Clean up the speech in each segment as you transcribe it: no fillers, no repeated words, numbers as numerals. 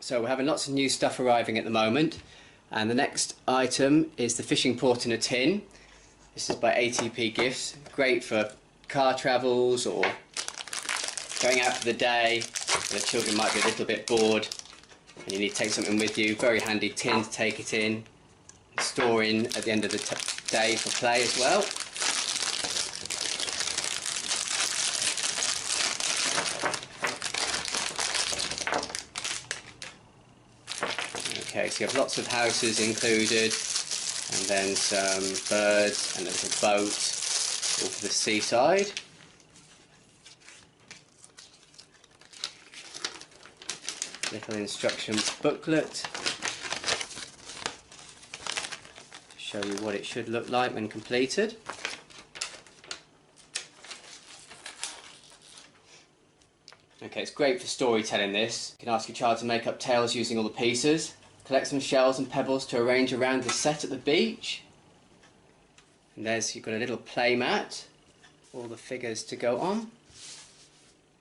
So we're having lots of new stuff arriving at the moment, and the next item is the fishing port in a tin. This is by ATP Gifts, great for car travels or going out for the day. The children might be a little bit bored and you need to take something with you. Very handy tin to take it in and store in at the end of the day for play as well. Okay, so you have lots of houses included, and then some birds and a little boat, all for the seaside. Little instruction booklet to show you what it should look like when completed. Okay, it's great for storytelling this. You can ask your child to make up tales using all the pieces. Collect some shells and pebbles to arrange around the set at the beach. And there's, you've got a little play mat, all the figures to go on.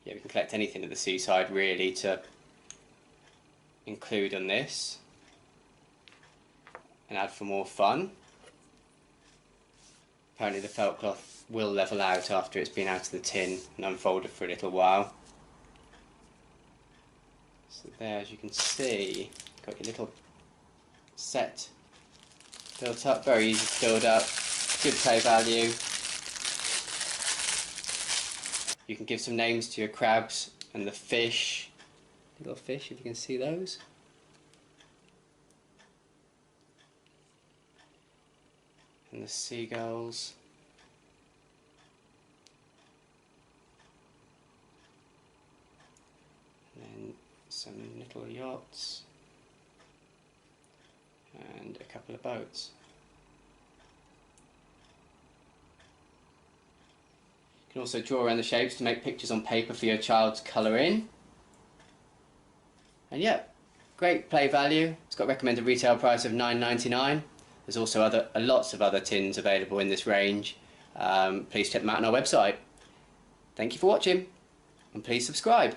Yeah, we can collect anything at the seaside really to include on this and add for more fun. Apparently the felt cloth will level out after it's been out of the tin and unfolded for a little while. So there, as you can see, got your little set built up, very easy to build up, good play value. You can give some names to your crabs and the fish, little fish if you can see those. And the seagulls. And then some little yachts. And a couple of boats. You can also draw around the shapes to make pictures on paper for your child to colour in. And yeah, great play value. It's got a recommended retail price of $9.99. There's also lots of other tins available in this range. Please check them out on our website. Thank you for watching, and please subscribe.